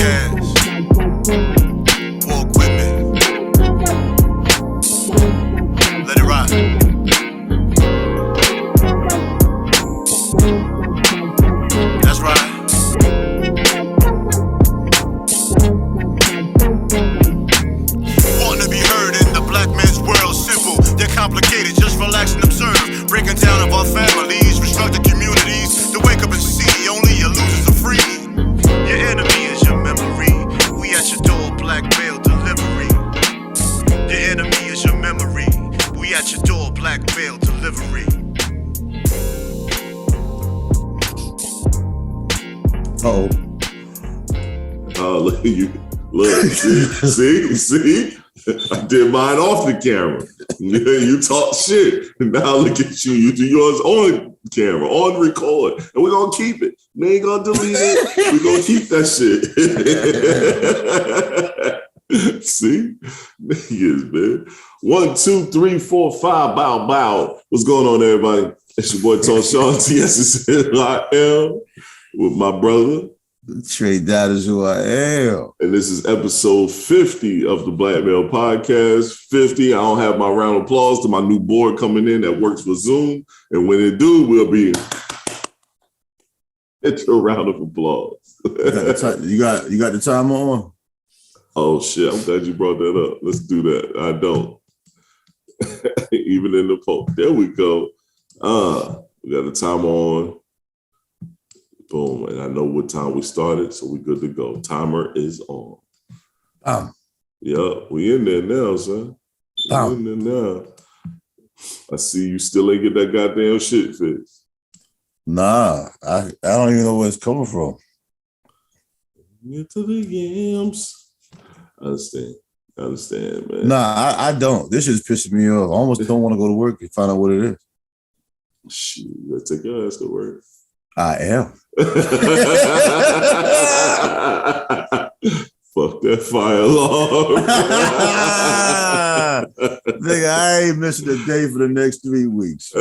podcast. Walk with me. Let it ride. That's right. Wanting to be heard in the black man's world, simple, they're complicated, just relax and observe. Breaking down of our families, restructured communities, to wake up and see only your losers are free. Your enemy is your memory. We at your door, black mail delivery. Your enemy is your memory. We at your door, black mail delivery. Oh, look at you. Look, see? I did mine off the camera. You talk shit. Now look at you. You do yours on camera, on record. And we're going to keep it. We ain't going to delete it. We're going to keep that shit. See? Niggas, man. 1, 2, 3, 4, 5. Bow, bow. What's going on, everybody? It's your boy, TALLSHON. TSSNIL with my brother. Tre-Dot is who I am. And this is episode 50 of the Black Male Podcast. 50. I don't have my round of applause to my new board coming in that works for Zoom. And when it do, we'll be it's a round of applause. You got the timer on? Oh shit, I'm glad you brought that up. Let's do that. I don't. Even in the post. There we go. We got the timer on. Boom, and I know what time we started, so we're good to go. Timer is on. Yeah, we in there now, son. We in there now. I see you still ain't get that goddamn shit fixed. Nah, I don't even know where it's coming from. Get to the yams. I understand, man. Nah, I don't. This is pissing me off. I almost don't want to go to work and find out what it is. Shit, you gotta take your ass to work. I am. Fuck that fire alarm. Nigga, I ain't missing a day for the next 3 weeks.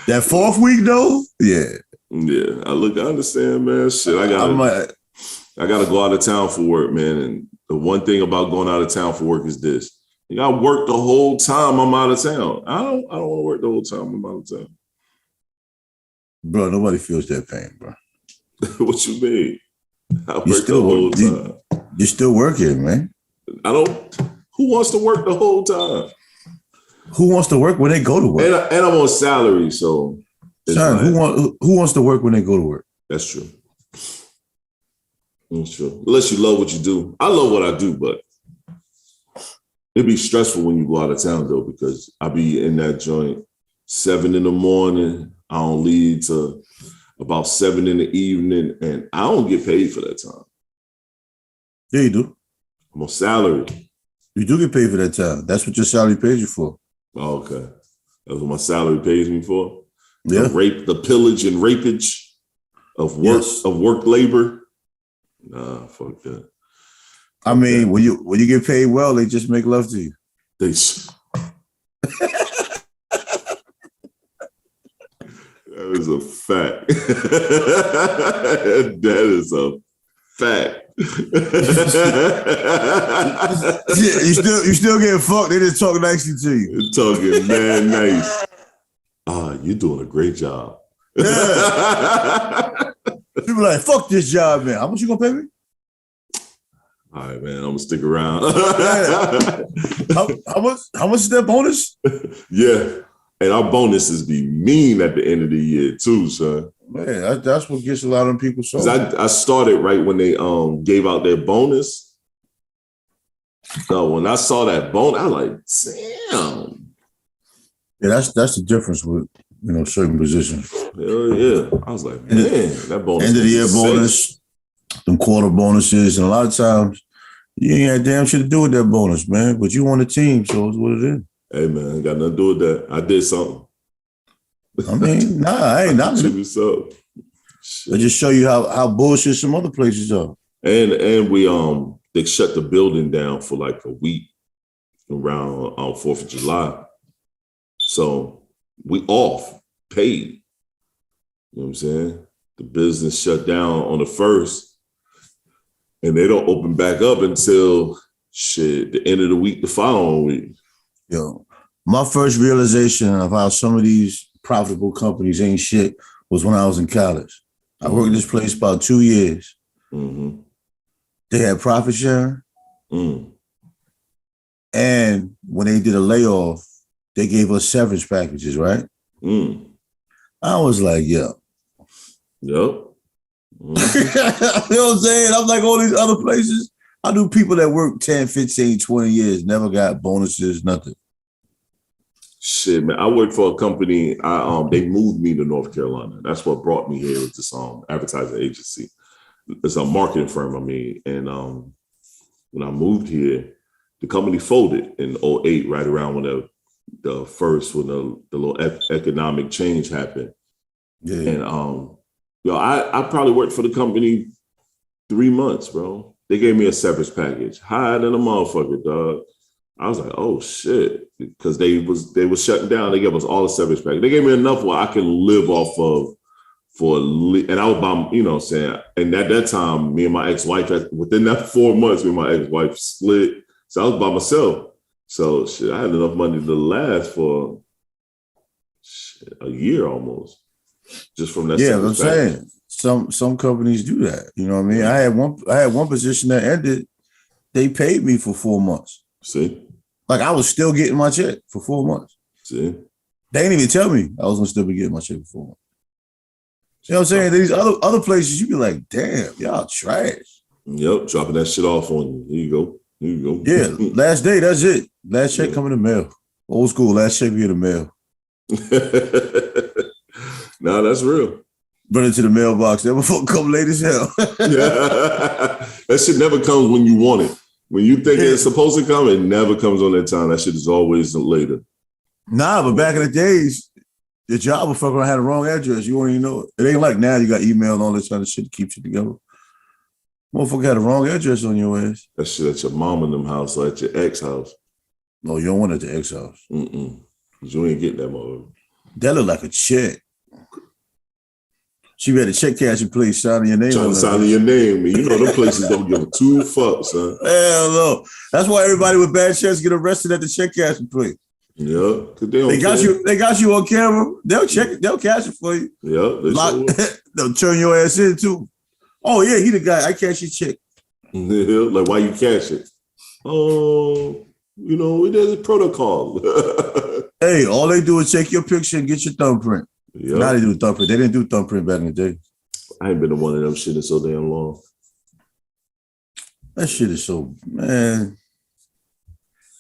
That 4th week though? Yeah. Yeah. I understand, man. Shit, I gotta go out of town for work, man. And the one thing about going out of town for work is this. You gotta work the whole time I'm out of town. I don't want to work the whole time I'm out of town. Bro, nobody feels that pain, bro. What you mean? I work the whole time. You're still working, man. Who wants to work the whole time? Who wants to work when they go to work? And I'm on salary, so. Son, who wants to work when they go to work? That's true. That's true. Unless you love what you do. I love what I do, but it'd be stressful when you go out of town, though, because I be in that joint 7 a.m. I don't leave to about 7 p.m, and I don't get paid for that time. Yeah, you do. I'm on salary. You do get paid for that time. That's what your salary pays you for. Oh, okay. That's what my salary pays me for? Yeah. The pillage and rapage of work, of work labor. Nah, fuck that. I mean, when you get paid well, they just make love to you. That is a fact. That is a fact. you still getting fucked. They just talk nicely to you. They're talking man nice. You're doing a great job. Yeah. People are like, fuck this job, man. How much you gonna pay me? All right, man. I'm gonna stick around. How much is that bonus? Yeah. And our bonuses be mean at the end of the year too, son. Man, that's what gets a lot of people so. I started right when they gave out their bonus. So when I saw that bonus, I was like, damn. Yeah, that's the difference with certain positions. Hell yeah. I was like, man, that bonus. End of the year bonus, them quarter bonuses, and a lot of times you ain't had damn shit to do with that bonus, man. But you on the team, so it's what it is. Hey man, ain't got nothing to do with that. I did something. I mean, I ain't not. I just show you how bullshit some other places are. And we they shut the building down for like a week around 4th of July. So we off, paid. You know what I'm saying? The business shut down on the 1st. And they don't open back up until the end of the week, the following week. Yo, my first realization of how some of these profitable companies ain't shit was when I was in college. I worked at this place about 2 years. Mm-hmm. They had profit sharing. Mm. And when they did a layoff, they gave us severance packages, right? Mm. I was like, yo. Yep. You know what I'm saying? I'm like all these other places. I knew people that worked 10, 15, 20 years, never got bonuses, nothing. Shit, man. I worked for a company. They moved me to North Carolina. That's what brought me here with this advertising agency. It's a marketing firm, and when I moved here, the company folded in 2008, right around when the little economic change happened. Yeah. And I probably worked for the company 3 months, bro. They gave me a severance package, higher than a motherfucker, dog. I was like, oh shit, because they was shutting down. They gave us all the severance package. They gave me enough where I can live off of and I was by, you know what I'm saying? And at that time, me and my ex-wife, within that 4 months, me and my ex-wife split. So I was by myself. So shit, I had enough money to last for a year almost. Just from that. Yeah, I'm saying some companies do that. You know what I mean? I had one position that ended. They paid me for 4 months. See? Like I was still getting my check for 4 months. See? They didn't even tell me I was gonna still be getting my check for 4 months. You know what I'm saying? These other places, you be like, damn, y'all trash. Yep, dropping that shit off on you. Here you go. Here you go. Yeah, last day, that's it. Last check come in the mail. Old school, last check be in the mail. Nah, that's real. Run into the mailbox. That motherfucker come late as hell. Yeah. That shit never comes when you want it. When you think it's supposed to come, it never comes on that time. That shit is always later. Nah, but back in the days, your job would fuck around had the wrong address. You won't even know it. It ain't like now you got email and all this other shit to keep you together. Motherfucker had the wrong address on your ass. That shit at your mom and them house or at your ex house. No, you don't want it at the ex house. Because you ain't getting that motherfucker. That look like a check. She had a check cashing place signing your name. Trying to sign your name. You know them places don't give a two fucks, son. Hell no. That's why everybody with bad checks get arrested at the check cashing place. Yeah, because they got you on camera. They'll check it. They'll cash it for you. Yeah, they'll turn your ass in too. Oh yeah, he the guy. I cash your check. Like why you cash it? Oh, you know, there's a protocol. Hey, all they do is take your picture and get your thumbprint. Yep. Now they do thumbprint. They didn't do thumbprint back in the day. I ain't been to one of them shit in so damn long. That shit is so, man.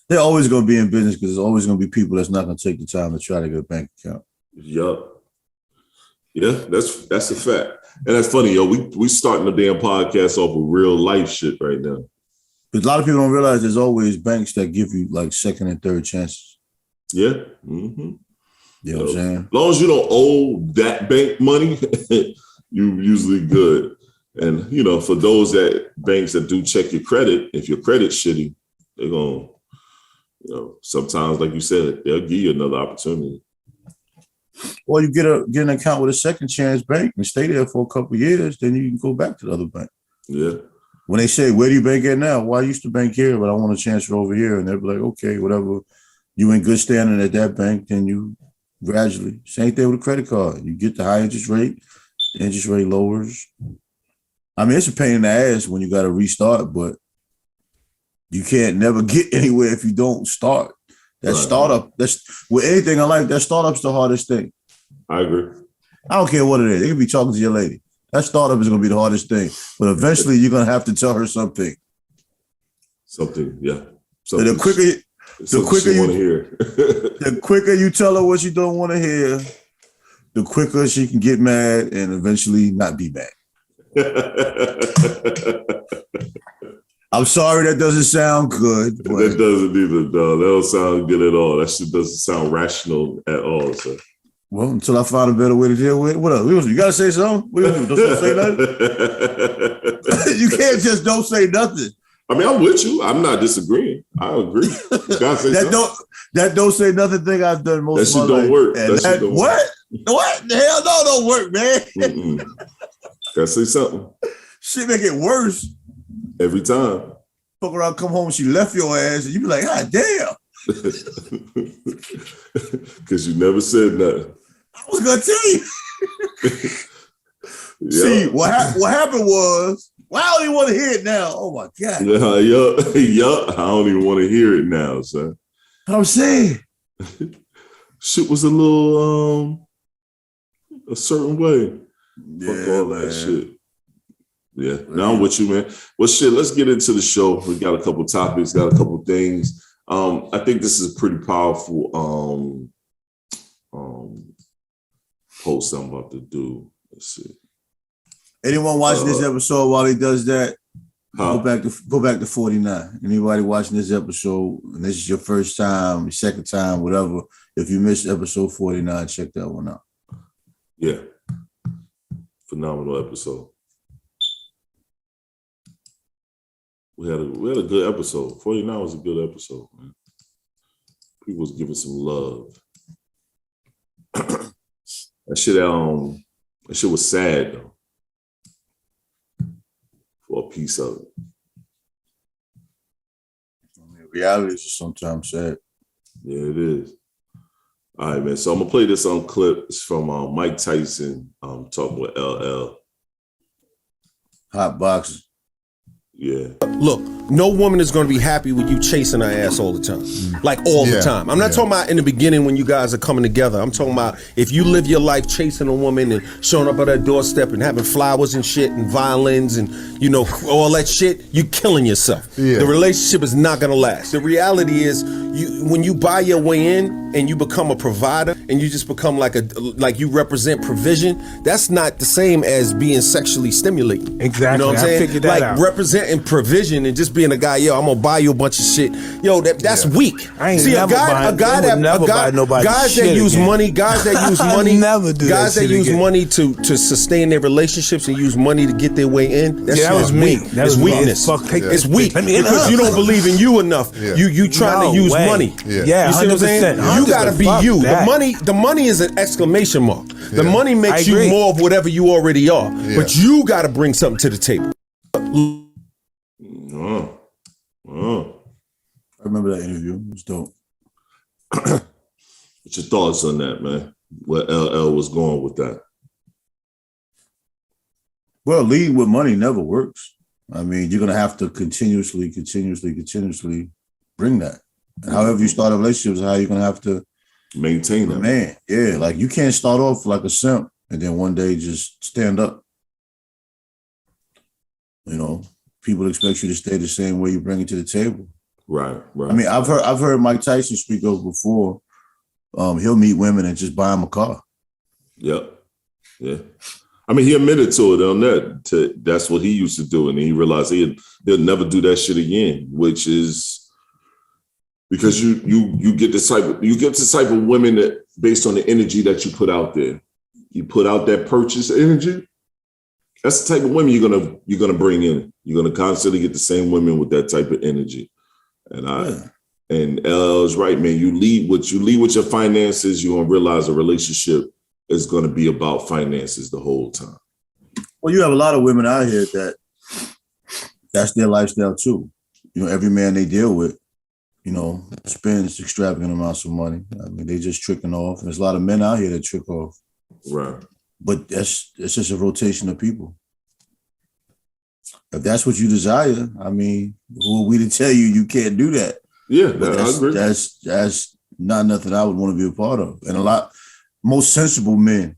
They're always going to be in business because there's always going to be people that's not going to take the time to try to get a bank account. Yup. Yeah, that's a fact. And that's funny, yo. We starting the damn podcast off with real life shit right now. But a lot of people don't realize there's always banks that give you like second and third chances. Yeah. Mm-hmm. You know what I'm saying? As long as you don't owe that bank money, you're usually good. And, you know, for those banks that do check your credit, if your credit's shitty, they're going to, you know, sometimes, like you said, they'll give you another opportunity. Or you get an account with a second chance bank and stay there for a couple of years, then you can go back to the other bank. Yeah. When they say, where do you bank at now? Well, I used to bank here, but I want to transfer over here. And they'll be like, okay, whatever. You in good standing at that bank, then you gradually. Same thing with a credit card. You get the high interest rate, the interest rate lowers. I mean, it's a pain in the ass when you got to restart, but you can't never get anywhere if you don't start. That startup, that's with anything in life, that startup's the hardest thing. I agree. I don't care what it is. You can be talking to your lady. That startup is going to be the hardest thing. But eventually you're going to have to tell her something. Something, yeah. Something, the quicker you want to hear. The quicker you tell her what you don't want to hear, the quicker she can get mad and eventually not be mad. I'm sorry that doesn't sound good. But that doesn't either, dog. That don't sound good at all. That shit doesn't sound rational at all, sir. Well, until I find a better way to deal with it. What else? You got to say something? What do? Don't say nothing? You can't just don't say nothing. I mean, I'm with you. I'm not disagreeing. I agree. You gotta say that don't say nothing thing I've done most of my life. Work. That shit don't what? Work. What? The hell no, don't work, man. Gotta say something. Shit make it worse. Every time. Fuck around, come home, she left your ass, and you be like, God damn. Because you never said nothing. I was gonna tell you. Yeah. See, what happened was, well, I don't even want to hear it now. Oh my God. Yeah. I don't even want to hear it now, son. I'm saying. Shit was a little a certain way. Yeah, Fuck all man. that shit. Yeah, now I'm with you, man. Well, shit, let's get into the show. We got a couple topics, got a couple things. I think this is a pretty powerful post I'm about to do. Let's see. Anyone watching this episode while he does that, Huh? go back to 49. Anybody watching this episode, and this is your first time, your second time, whatever. If you missed episode 49, check that one out. Yeah. Phenomenal episode. We had a good episode. 49 was a good episode, man. People was giving some love. That shit was sad though. For a piece of it. I mean, reality is sometimes sad. Yeah, it is. All right, man. So I'm gonna play this on clip. It's from Mike Tyson talking with LL. Hot boxing. Yeah. Look, no woman is going to be happy with you chasing her ass all the time. Like all the time. I'm not talking about in the beginning when you guys are coming together. I'm talking about if you live your life chasing a woman and showing up at her doorstep and having flowers and shit and violins and, you know, all that shit, you're killing yourself. The relationship is not going to last. The reality is when you buy your way in and you become a provider and you just become like you represent provision, that's not the same as being sexually stimulating. Exactly. You know what I'm saying? I figured that out. Representing provision and just being a guy, yo, I'm gonna buy you a bunch of shit. Yo, that's weak. I ain't See, never buy nobody guys shit that use again. money, guys that use money, never do guys that that shit use again. money to sustain their relationships and use money to get their way in. That shit was is me. weak. That It's was me. weakness. It's It's weak Let me in because her. you don't believe in you enough. You trying to use money. Yeah, You see what I'm saying? 100%. You gotta be Fuck you. that. The money is an exclamation mark. The money I makes you agree. more of whatever you already are. But you gotta bring something to the table. I remember that interview. It was dope. What's your thoughts on that, man? Where LL was going with that? Well, lead with money never works. I mean, you're gonna have to continuously bring that. And however you start a relationship is how you're gonna have to Maintain that. man. Yeah, like you can't start off like a simp and then one day just stand up. You know, people expect you to stay the same way you bring it to the table. Right. I mean, I've heard Mike Tyson speak of before. He'll meet women and just buy them a car. Yep. Yeah. I mean, he admitted to it on that. That's what he used to do, and he realized he'll never do that shit again. Which is because you get this type of women that based on the energy that you put out there. You put out that purchase energy. That's the type of women you're gonna bring in. You're gonna constantly get the same women with that type of energy. And LL is right, man. You lead with your finances. You're gonna realize a relationship is gonna be about finances the whole time. Well, you have a lot of women out here that's their lifestyle too. You know, every man they deal with, you know, spends extravagant amounts of money. I mean, they just tricking off. There's a lot of men out here that trick off. Right. But it's just a rotation of people. If that's what you desire, I mean, who are we to tell you can't do that? Yeah, But I agree. that's not nothing I would want to be a part of. And most sensible men,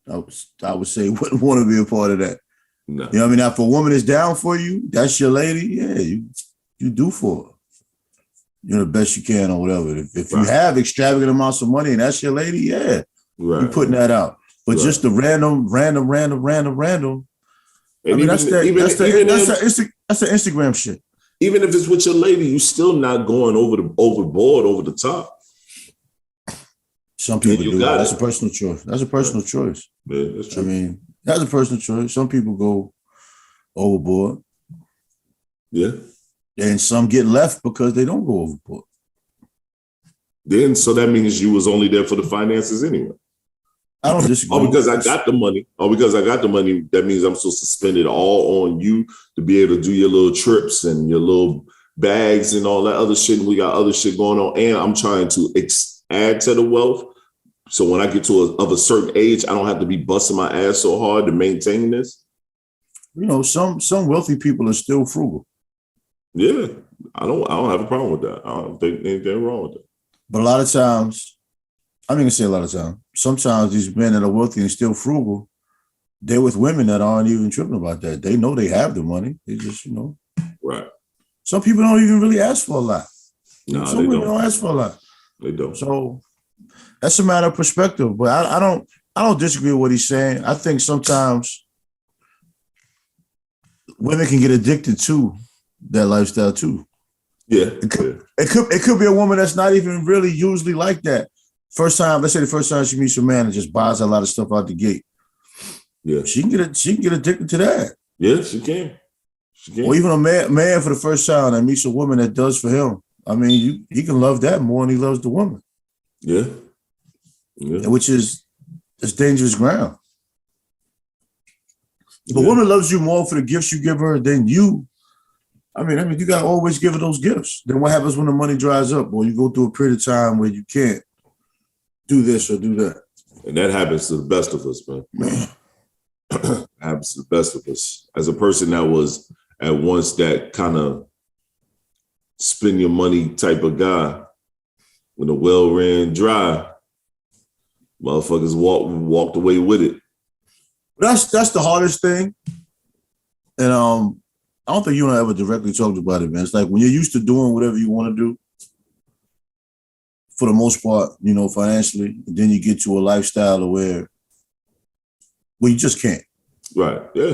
I would say, wouldn't want to be a part of that. No. You know what I mean? Now, if a woman is down for you, that's your lady, yeah, you do for her. You're the best you can or whatever. If you have extravagant amounts of money and that's your lady, yeah, you're putting that out. But just the random. And I mean, that's an Instagram shit. Even if it's with your lady, you still not going overboard, over the top. Some people do that. That's it. a personal choice. That's a personal choice. Yeah, that's true. I mean, that's a personal choice. Some people go overboard. Yeah. And some get left because they don't go overboard. Then, so that means you was only there for the finances anyway. I don't disagree. Oh, because I got the money. Oh, because I got the money, that means I'm supposed to spend it all on you to be able to do your little trips and your little bags and all that other shit. And we got other shit going on. And I'm trying to add to the wealth. So when I get to a certain age, I don't have to be busting my ass so hard to maintain this. You know, some wealthy people are still frugal. Yeah, I don't have a problem with that. I don't think anything wrong with that. But a lot of times, I'm not gonna say a lot of times, sometimes these men that are wealthy and still frugal, they're with women that aren't even tripping about that. They know they have the money. They just, you know. Right. Some people don't even really ask for a lot. No, some they women don't ask for a lot. They don't. So that's a matter of perspective. But I don't disagree with what he's saying. I think sometimes women can get addicted to that lifestyle too. Yeah. It could be a woman that's not even really usually like that. Let's say the first time she meets a man and just buys a lot of stuff out the gate. Yeah. She can get addicted to that. Yeah, she can. Or even a man for the first time that meets a woman that does for him. I mean, he can love that more than he loves the woman. Yeah. Yeah. Which is dangerous ground. If a woman loves you more for the gifts you give her than you, I mean, you gotta always give her those gifts. Then what happens when the money dries up, or you go through a period of time where you can't do this or do that? And that happens to the best of us, man. Happens to the best of us. As a person that was at once that kind of spend your money type of guy, when the well ran dry, motherfuckers walked away with it. That's the hardest thing. And I don't think you and I ever directly talked about it, man. It's like when you're used to doing whatever you want to do, for the most part, you know, financially, and then you get to a lifestyle where you just can't. Right, yeah.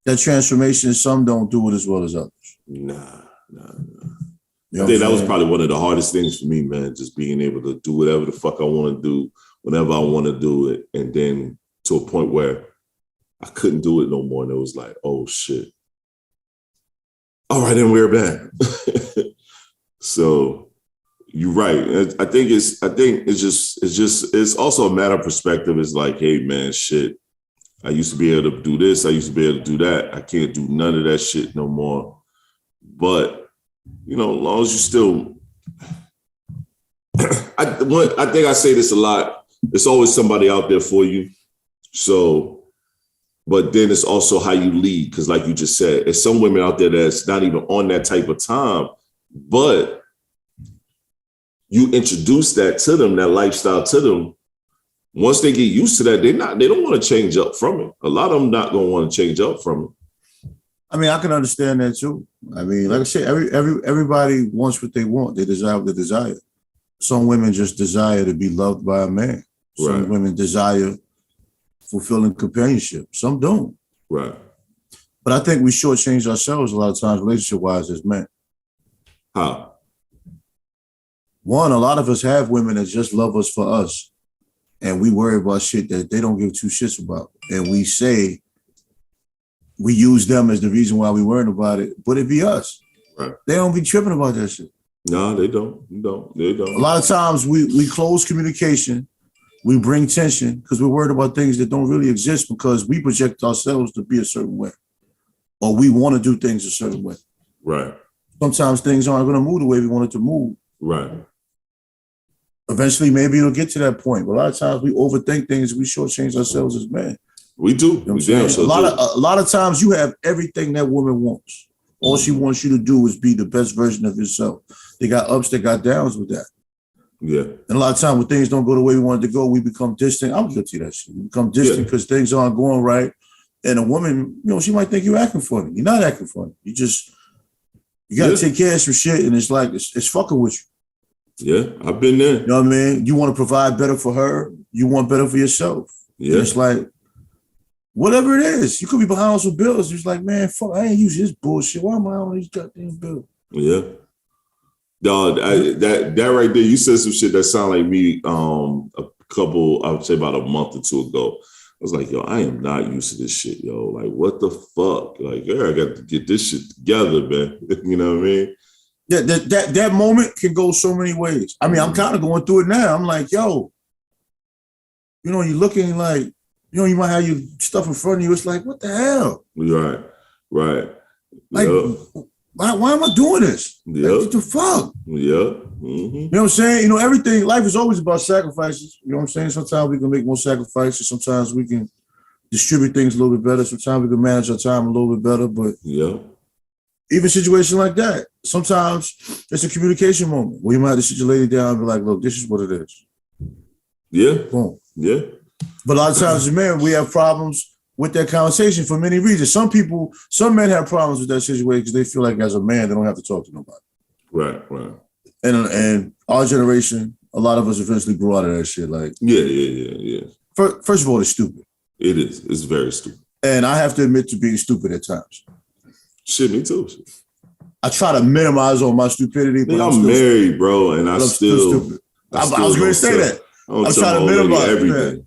That transformation, some don't do it as well as others. Nah. You know I think that was probably one of the hardest things for me, man, just being able to do whatever the fuck I want to do, whenever I want to do it. And then to a point where I couldn't do it no more. And it was like, oh shit. All right, then we're back. So you're right. I think it's also a matter of perspective. It's like, hey man, shit. I used to be able to do this. I used to be able to do that. I can't do none of that shit no more. But, you know, as long as you still, I think I say this a lot. There's always somebody out there for you. So, but then it's also how you lead. Because like you just said, there's some women out there that's not even on that type of time, but you introduce that to them, that lifestyle to them. Once they get used to that, they don't want to change up from it. A lot of them not going to want to change up from it. I mean, I can understand that too. I mean, like I said, everybody wants what they want. They desire what they desire. Some women just desire to be loved by a man. Some women desire fulfilling companionship. Some don't. Right. But I think we shortchange ourselves a lot of times, relationship-wise, as men. How? One, a lot of us have women that just love us for us. And we worry about shit that they don't give two shits about. And we say we use them as the reason why we worrying about it, but it be us. Right. They don't be tripping about that shit. No, they don't. They don't. A lot of times we close communication, we bring tension because we're worried about things that don't really exist because we project ourselves to be a certain way. Or we want to do things a certain way. Right. Sometimes things aren't going to move the way we want it to move. Right. Eventually, maybe it'll get to that point. But a lot of times we overthink things. We shortchange ourselves as men. We do. You know a lot of times you have everything that woman wants. All she wants you to do is be the best version of yourself. They got ups, they got downs with that. Yeah. And a lot of times when things don't go the way we wanted to go, we become distant. I'm guilty of that shit. We become distant because things aren't going right. And a woman, you know, she might think you're acting funny. You're not acting funny. You got to take care of some shit, and it's like, it's fucking with you. Yeah, I've been there. You know what I mean? You want to provide better for her. You want better for yourself. Yeah. And it's like, whatever it is, you could be behind on some bills. It's like, man, fuck, I ain't using this bullshit. Why am I on these goddamn bills? Yeah. Dog, that right there, you said some shit that sound like me a couple, I would say about a month or two ago. I was like, yo, I am not used to this shit, yo. Like, what the fuck? Like, yeah, I got to get this shit together, man. You know what I mean? Yeah, that moment can go so many ways. I mean, I'm kind of going through it now. I'm like, yo, you're looking like, you might have your stuff in front of you. It's like, what the hell? Right. Like, why am I doing this? Yep. Like, what the fuck? Yeah. You know what I'm saying? Everything, life is always about sacrifices. You know what I'm saying? Sometimes we can make more sacrifices. Sometimes we can distribute things a little bit better. Sometimes we can manage our time a little bit better. But even situations like that, sometimes it's a communication moment where you might have to sit your lady down and be like, look, this is what it is. Yeah. Boom. Yeah. But a lot of times as men, we have problems with that conversation for many reasons. Some men have problems with that situation because they feel like as a man, they don't have to talk to nobody. Right. And our generation, a lot of us eventually grew out of that shit. Like, yeah. First of all, it's stupid. It is. It's very stupid. And I have to admit to being stupid at times. Shit, me too. I try to minimize all my stupidity. But I'm married, bro, and I'm still stupid. I was going to say that. I'm trying to minimize everything.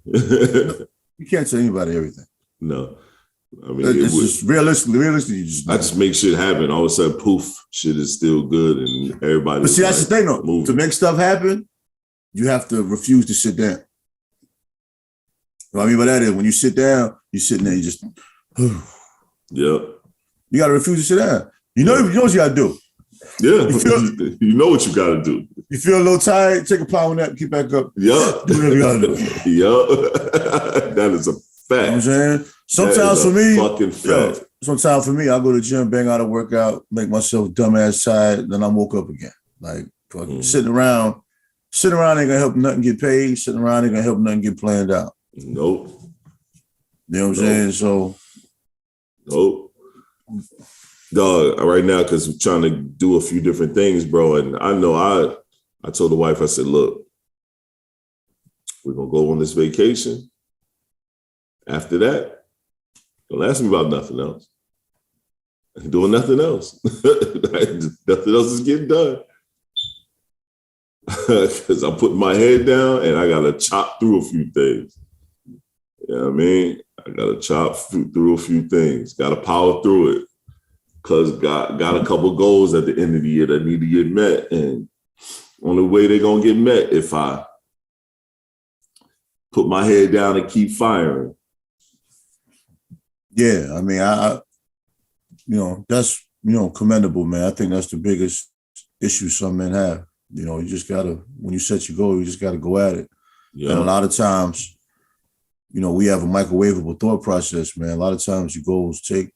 You can't tell anybody everything. No. I mean, it's just realistically, you just. I just make shit happen. All of a sudden, poof, shit is still good, and everybody. But see, that's the thing, though. To make stuff happen, you have to refuse to sit down. What I mean by that is when you sit down, you're sitting there, you just. Yep. You got to refuse to sit down. You know what you got to do. Yeah, you know what you got to do. You feel a little tired, take a power nap, get back up. Yeah. Do whatever you got to do. Yeah. That is a fact. You know what I'm saying? Sometimes for me, fucking fact. Sometimes for me, I go to the gym, bang out a workout, make myself dumbass tired, then I woke up again. Like sitting around ain't gonna help nothing get paid. Sitting around ain't gonna help nothing get planned out. Nope. You know what I'm saying? So nope. Dog, right now, because I'm trying to do a few different things, bro. And I know I told the wife, I said, look, we're gonna go on this vacation. After that, don't ask me about nothing else. I'm doing nothing else. Nothing else is getting done. Because I'm putting my head down and I gotta chop through a few things. You know what I mean? I gotta chop through a few things. Gotta power through it. Because got a couple goals at the end of the year that need to get met. And only way they're gonna get met if I put my head down and keep firing. Yeah, I mean, I that's, commendable, man. I think that's the biggest issue some men have. You just gotta, when you set your goal, you just gotta go at it. Yeah. And a lot of times, we have a microwavable thought process, man. A lot of times your goals take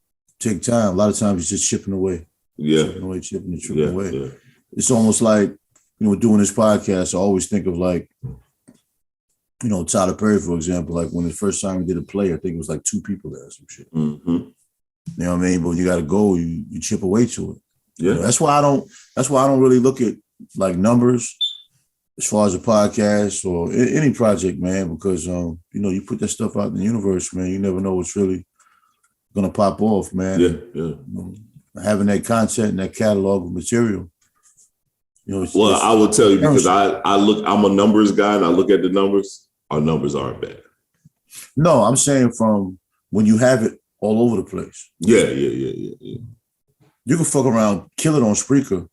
time. A lot of times you're just chipping away. Yeah. Chipping away. Yeah. It's almost like, doing this podcast, I always think of like, Tyler Perry, for example, like when the first time he did a play, I think it was like 2 people there or some shit. Mm-hmm. You know what I mean? But when you got to go, you chip away to it. Yeah. That's why I don't really look at like numbers as far as a podcast or any project, man, because, you put that stuff out in the universe, man, you never know what's really going to pop off, man. Yeah. Having that content and that catalog of material. I will tell you, because I'm a numbers guy and I look at the numbers. Our numbers aren't bad. No, I'm saying from when you have it all over the place. Yeah. You can fuck around, kill it on Spreaker,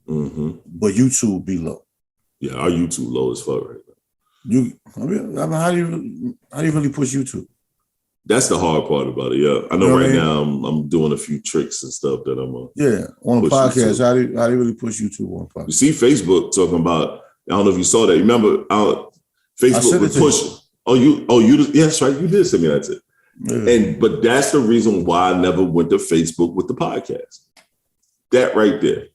but YouTube be low. Yeah, our YouTube low as fuck right now. How do you really push YouTube? That's the hard part about it. Yeah, I know. Now I'm doing a few tricks and stuff that I'm on a podcast. How do you really push YouTube on a podcast? You see Facebook talking about. I don't know if you saw that. Remember, Facebook was pushing. Yeah, that's right. You did send me that tip. Yeah. But that's the reason why I never went to Facebook with the podcast. That right there.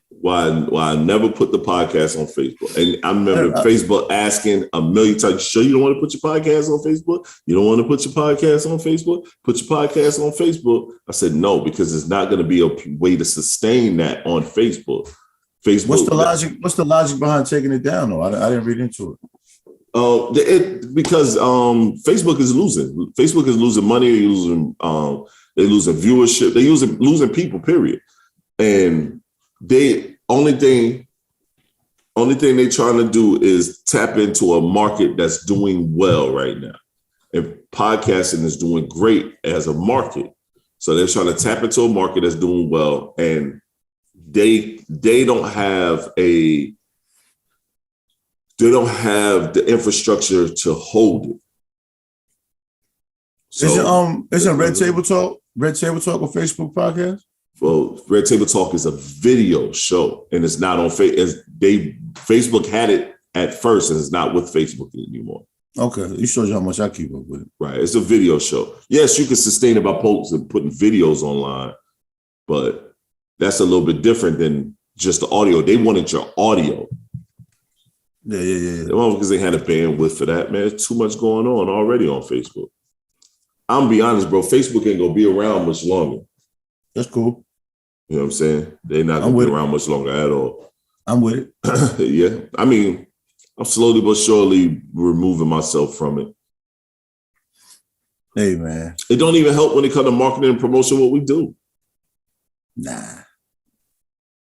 Why I never put the podcast on Facebook. And I remember Facebook asking a million times, sure you don't want to put your podcast on Facebook? You don't want to put your podcast on Facebook? Put your podcast on Facebook. I said no, because it's not going to be a way to sustain that on Facebook. What's the logic behind taking it down though? I didn't read into it. Because Facebook is losing. Facebook is losing money. They're losing viewership. They're losing people, period. And only thing they're trying to do is tap into a market that's doing well right now. And podcasting is doing great as a market. So they're trying to tap into a market that's doing well. And they don't have they don't have the infrastructure to hold it. So, isn't Red Table Talk a Facebook podcast? Well, Red Table Talk is a video show, and it's not on Facebook had it at first, and it's not with Facebook anymore. Okay, it shows you how much I keep up with it. Right, it's a video show. Yes, you can sustain it by posting and putting videos online, but that's a little bit different than just the audio. They wanted your audio. Yeah. Because they had a bandwidth for that, man. There's too much going on already on Facebook. I'm gonna be honest, bro. Facebook ain't gonna be around much longer. That's cool. You know what I'm saying? They're not gonna be around much longer at all. I'm with it. Yeah. I mean, I'm slowly but surely removing myself from it. Hey, man. It don't even help when it comes to marketing and promotion what we do. Nah.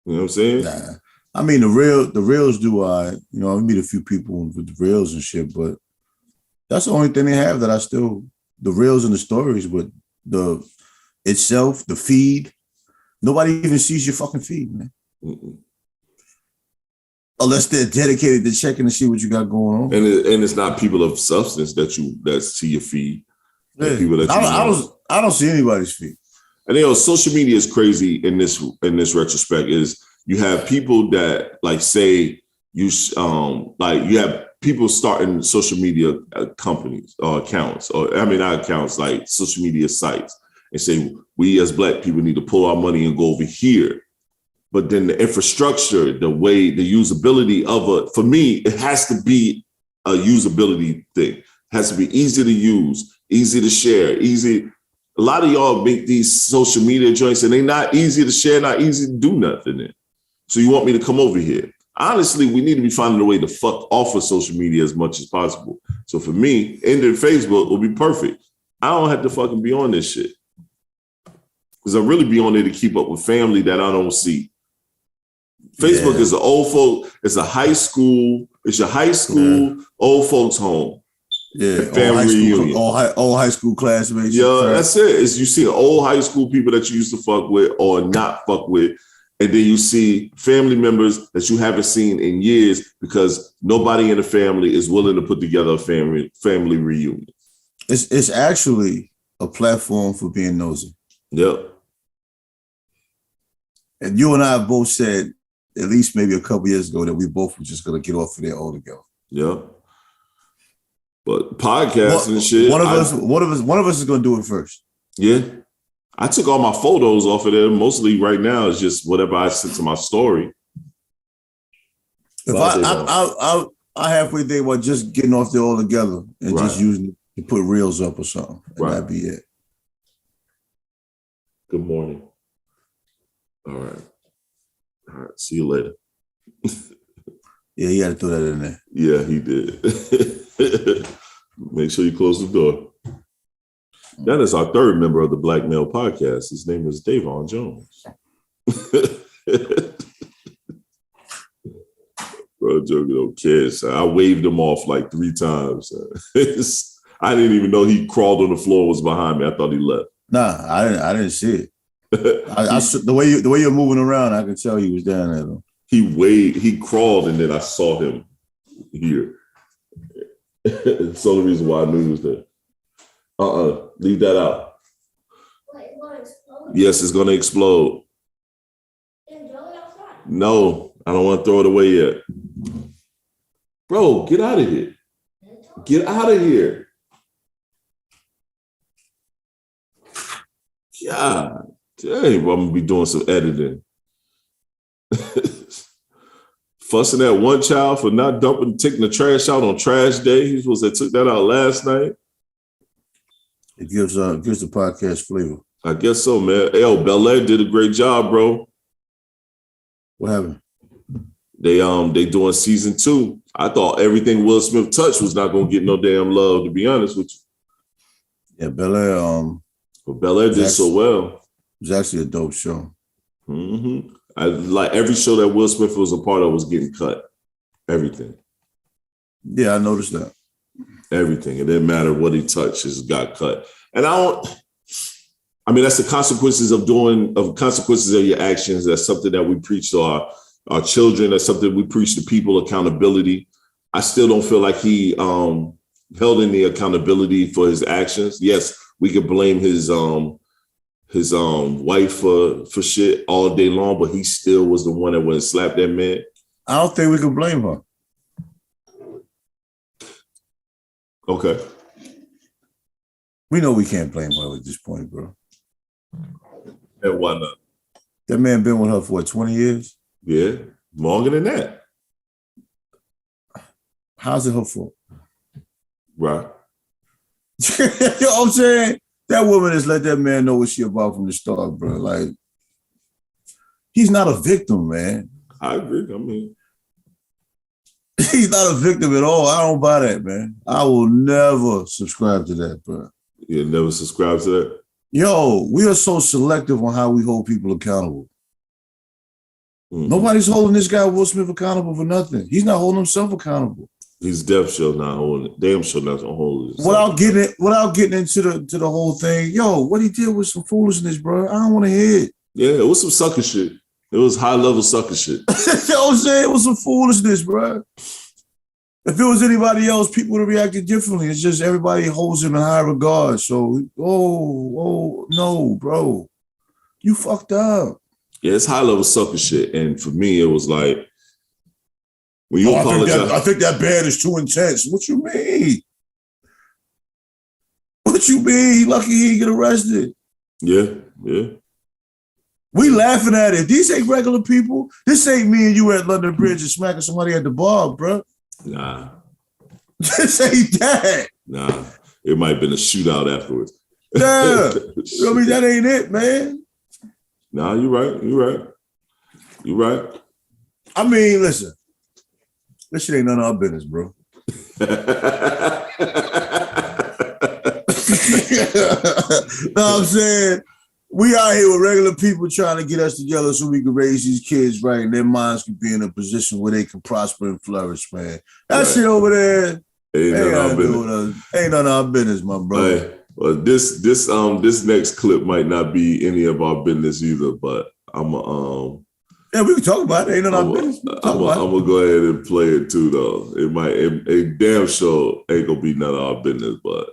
You know what I'm saying? Nah. I mean, the reels do I meet a few people with the reels and shit, but that's the only thing they have that I still, the reels and the stories, but the feed, nobody even sees your fucking feed, man. Mm-mm. Unless they're dedicated to checking to see what you got going on. And it's not people of substance that see your feed. Yeah. People that I don't see anybody's feed. And social media is crazy in this retrospect. Is you have people that like say you have people starting social media companies or accounts, not accounts, like social media sites, and say we as Black people need to pull our money and go over here. But then the infrastructure, the usability of for me, it has to be a usability thing. It has to be easy to use, easy to share, easy. A lot of y'all make these social media joints and they're not easy to share, not easy to do nothing in. So you want me to come over here? Honestly, we need to be finding a way to fuck off of social media as much as possible. So for me, ending Facebook will be perfect. I don't have to fucking be on this shit. Because I really be on there to keep up with family that I don't see. Facebook is an old folk, it's a high school, it's your high school, old folks home. Yeah, family reunion. All high school classmates. Yeah, that's it. Is you see old high school people that you used to fuck with or not fuck with, and then you see family members that you haven't seen in years because nobody in the family is willing to put together a family reunion. It's actually a platform for being nosy. Yep. And you and I have both said, at least maybe a couple years ago, that we both were just going to get off of there altogether. Yeah. But podcasts and shit. One of us is going to do it first. Yeah. I took all my photos off of there. Mostly right now is just whatever I sent to my story. If I halfway think about just getting off there altogether and just using it to put reels up or something. And that'd be it. Good morning. All right. See you later. Yeah, he had to throw that in there. Yeah, he did. Make sure you close the door. That is our third member of the Black Male Podcast. His name is Davon Jones. Bro, joking, don't care. So I waved him off like 3 times. I didn't even know he crawled on the floor and was behind me. I thought he left. Nah, I didn't see it. The way you're moving around, I could tell he was down there though. He crawled and then I saw him here. It's the only reason why I knew he was there. Leave that out. Wait, it's gonna explode? Yes, it's gonna explode. No, I don't want to throw it away yet. Bro, get out of here. Get out of here. God dang, bro, I'm gonna be doing some editing. Fussing at one child for not taking the trash out on trash day. He was that took that out last night. It gives the podcast flavor. I guess so, man. Bel Air did a great job, bro. What happened? They doing season 2. I thought everything Will Smith touched was not gonna get no damn love, to be honest with you. Yeah, Bel Air. But Bel Air did so well. It was actually a dope show. Mm-hmm. I like every show that Will Smith was a part of was getting cut. Everything. Yeah, I noticed that. Everything. It didn't matter what he touched, just got cut. And that's the consequences of your actions. That's something that we preach to our children. That's something we preach to people, accountability. I still don't feel like he held any accountability for his actions. Yes, we could blame his wife for shit all day long, but he still was the one that went and slapped that man. I don't think we can blame her. Okay. We know we can't blame her at this point, bro. And why not? That man been with her for what, 20 years? Yeah, longer than that. How's it her fault? Right. You know what I'm saying? That woman has let that man know what she about from the start, bro. Like, he's not a victim, man. I agree. I mean, he's not a victim at all. I don't buy that, man. I will never subscribe to that, bro. You never subscribe to that? Yo, we are so selective on how we hold people accountable. Mm-hmm. Nobody's holding this guy Will Smith accountable for nothing. He's not holding himself accountable. He's damn sure not holding it. Damn sure not holding it. Without getting into the whole thing, yo, what he did was some foolishness, bro. I don't want to hear it. Yeah, it was some sucker shit. It was high level sucker shit. You know what I'm saying? It was some foolishness, bro. If it was anybody else, people would have reacted differently. It's just everybody holds him in high regard. So, no, bro. You fucked up. Yeah, it's high level sucker shit. And for me, it was like, when you apologize. I think that ban is too intense. What you mean? What you mean? He lucky he didn't get arrested. Yeah. We laughing at it. These ain't regular people. This ain't me and you at London Bridge and smacking somebody at the bar, bro. Nah. This ain't that. Nah. It might have been a shootout afterwards. Yeah. I mean, that ain't it, man. Nah, you're right. I mean, listen. This shit ain't none of our business, bro. Know what I'm saying? We out here with regular people trying to get us together so we can raise these kids right and their minds can be in a position where they can prosper and flourish, man. That right. Shit over there ain't none of our business, my brother. Hey, well, this next clip might not be any of our business either, but yeah, we can talk about it. Ain't none of our business. I'm gonna go ahead and play it too, though. It damn sure ain't gonna be none of our business, but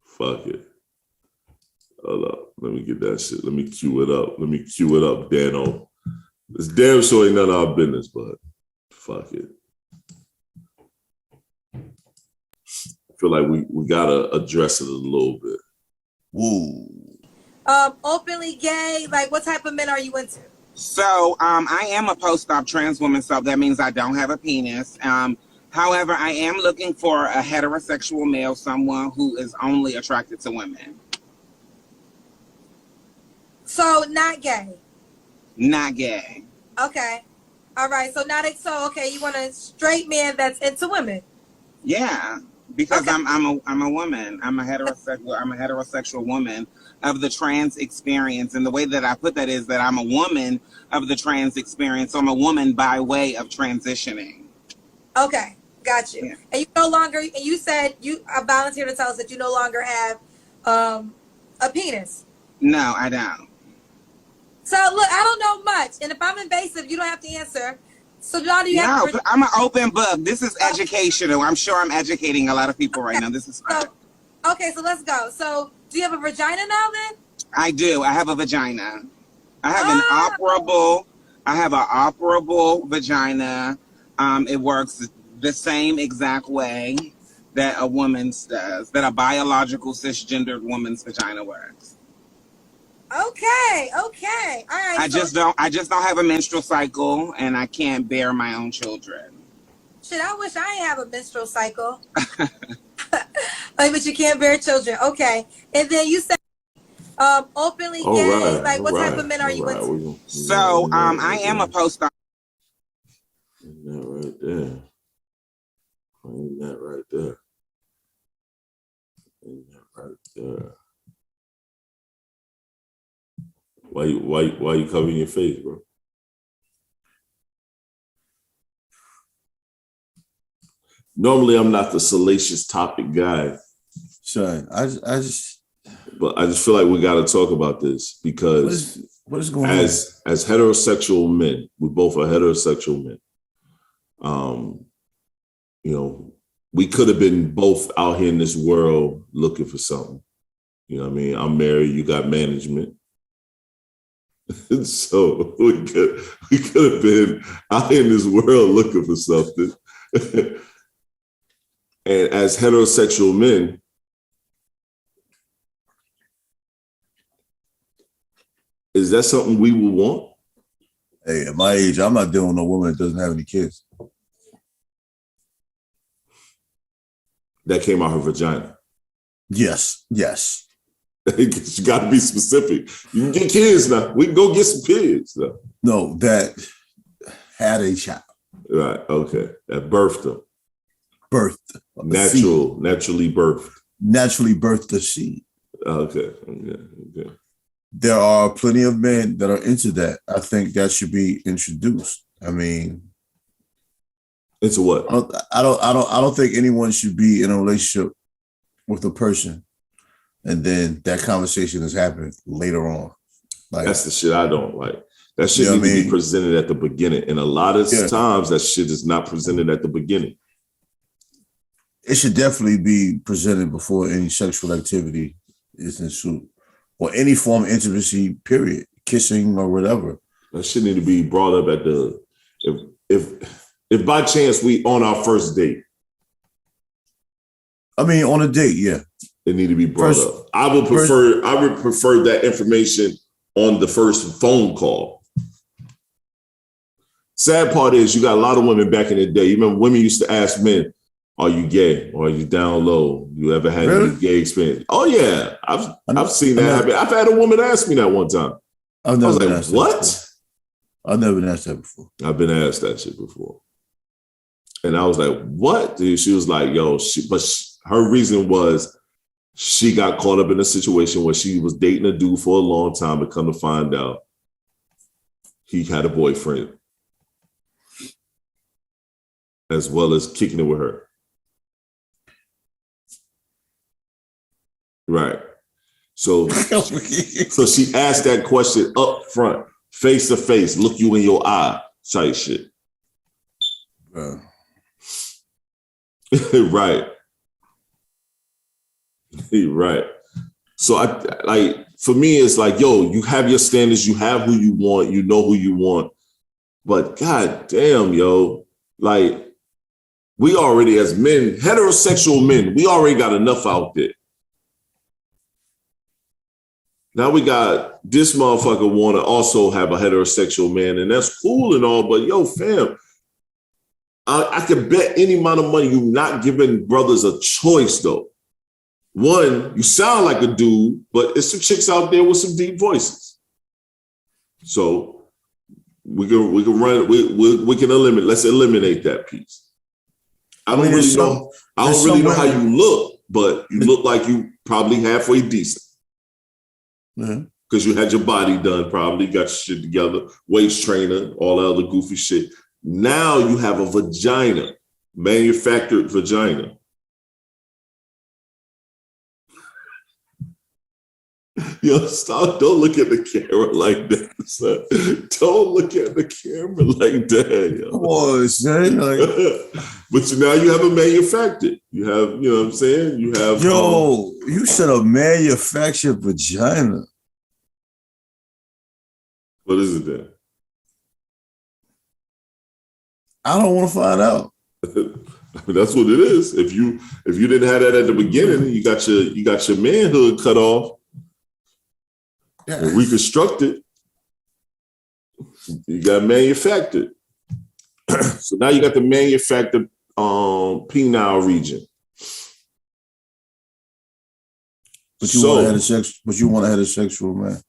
fuck it. Hold up. Let me get that shit. Let me cue it up. Dano. It's damn sure ain't none of our business, but fuck it. I feel like we gotta address it a little bit. Woo. Openly gay, like what type of men are you into? So I am a post-op trans woman, so that means I don't have a penis. However, I am looking for a heterosexual male, someone who is only attracted to women. So not gay. Not gay. Okay. All right. So okay, you want a straight man that's into women? Yeah, because okay. I'm a woman. I'm a heterosexual woman of the trans experience, and the way that I put that is that I'm a woman of the trans experience. So I'm a woman by way of transitioning. Okay, got you. Yeah. And you said you volunteered to tell us that you no longer have a penis. No, I don't. So look, I don't know much, and if I'm invasive, you don't have to answer. So do you have to? I'm an open book. This is educational. I'm sure I'm educating a lot of people right now. This is fun. Okay, so let's go. So do you have a vagina now then? I do. I have a vagina. I have an operable vagina. It works the same exact way that a woman's does, that a biological cisgendered woman's vagina works. Okay. All right. I just don't have a menstrual cycle, and I can't bear my own children. Shit, I wish I have a menstrual cycle. But you can't bear children. Okay. And then you said openly gay. Like what type of men are you into? So I am a post-op. Right there. Ain't that right there. Why you covering your face, bro? Normally, I'm not the salacious topic guy. Sorry, I just feel like we got to talk about this because what is going on? As heterosexual men, we both are heterosexual men. you know, we could have been both out here in this world looking for something. You know what I mean? I'm married, you got management. So we could have been out here in this world looking for something. And as heterosexual men, is that something we would want? Hey, at my age, I'm not dealing with a woman that doesn't have any kids. That came out her vagina. Yes. You got to be specific. You can get kids now. We can go get some kids now. No, that had a child. Right. Okay. That birthed them. Birthed. Naturally birthed. Naturally birthed the seed. Okay. Okay. There are plenty of men that are into that. I think that should be introduced. I mean, into what? I don't think anyone should be in a relationship with a person and then that conversation has happened later on. Like, that's the shit I don't like. That shit needs to be presented at the beginning. And a lot of times that shit is not presented at the beginning. It should definitely be presented before any sexual activity is ensued. Or any form of intimacy, period, kissing or whatever. That shit need to be brought up at the if by chance we on our first date. I mean, on a date, yeah. It need to be brought up. I would prefer that information on the first phone call. Sad part is you got a lot of women back in the day. You remember women used to ask men, are you gay or are you down low? You ever had any gay experience? Oh yeah, I've seen that happen. I've had a woman ask me that one time. I've never been asked that. What? I've never been asked that before. I've been asked that shit before, and I was like, "What?" Dude, she was like, "Yo," her reason was she got caught up in a situation where she was dating a dude for a long time, and come to find out he had a boyfriend, as well as kicking it with her. Right. So she asked that question up front, face to face, look you in your eye, type shit. Right. Right. So for me, it's like, yo, you have your standards, you have who you want, you know who you want. But god damn, yo, like we already as men, heterosexual men, we already got enough out there. Now we got this motherfucker want to also have a heterosexual man, and that's cool and all, but yo, fam, I can bet any amount of money you're not giving brothers a choice, though. One, you sound like a dude, but it's some chicks out there with some deep voices. So we can run, we can eliminate, let's eliminate that piece. I don't really know how you look, but you look like you probably halfway decent. Because you had your body done, probably got your shit together, waist trainer, all that other goofy shit. Now you have a vagina, manufactured vagina. Yo, stop! Don't look at the camera like that, son. Don't look at the camera like that, yo. Boy, son, but now you have a manufactured. You have, you know what I'm saying? You have. Yo, you said a manufactured vagina. What is it then? I don't want to find out. I mean, that's what it is. If you didn't have that at the beginning, you got your manhood cut off. And reconstructed. You got manufactured. So now you got the manufactured penile region. But you want a heterosexual man.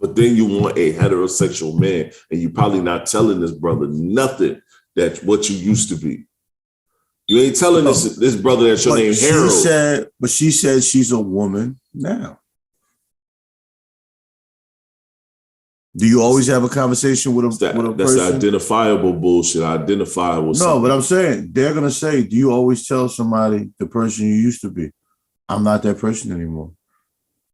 But then you want a heterosexual man, and you're probably not telling this brother nothing that's what you used to be. You ain't telling this brother that your name Harold. But she said she's a woman now. Do you always have a conversation with a person? That's identifiable bullshit. Identify with something. No, but I'm saying, they're going to say, do you always tell somebody the person you used to be? I'm not that person anymore.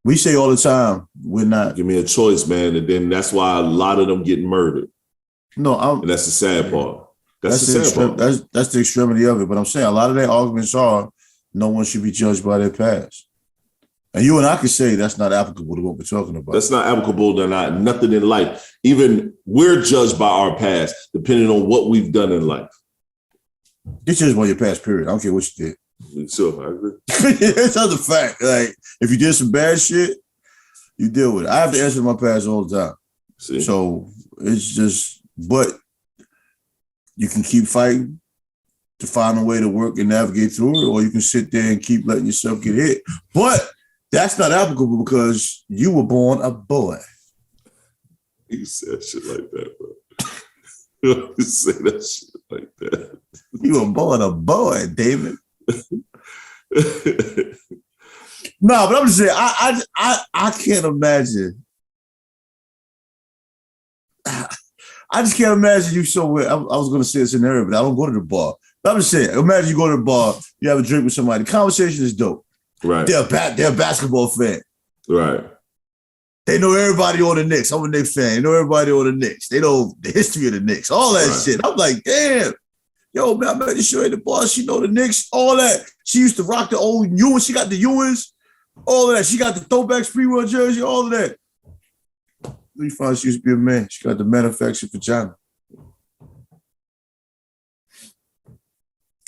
We say all the time, we're not. Give me a choice, man. And then that's why a lot of them get murdered. No, and that's the sad part. That's the sad part. That's the extremity of it. But I'm saying a lot of their arguments are no one should be judged by their past. And you and I can say that's not applicable to what we're talking about. That's not applicable to nothing in life. Even we're judged by our past, depending on what we've done in life. You're judged by your past, period. I don't care what you did. Sure, I agree. It's not the fact. Like, if you did some bad shit, you deal with it. I have to answer my past all the time. See? So it's just, but you can keep fighting to find a way to work and navigate through it, or you can sit there and keep letting yourself get hit. But that's not applicable because you were born a boy. You said shit like that, bro. You say that shit like that. You were born a boy, David. No, but I'm just saying, I can't imagine. I just can't imagine you somewhere. I was going to say a scenario, but I don't go to the bar. But I'm just saying, imagine you go to the bar, you have a drink with somebody. The conversation is dope. Right. They're a basketball fan. Right. They know everybody on the Knicks. I'm a Knicks fan. They know everybody on the Knicks. They know the history of the Knicks. All that shit. I'm like, damn. Yo, man, I met this shit at the bar. She know the Knicks. All that. She used to rock the old Ewans. She got the Ewans. All of that. She got the throwback Sprewell jersey. All of that. You find she used to be a man. She got the manufactured vagina.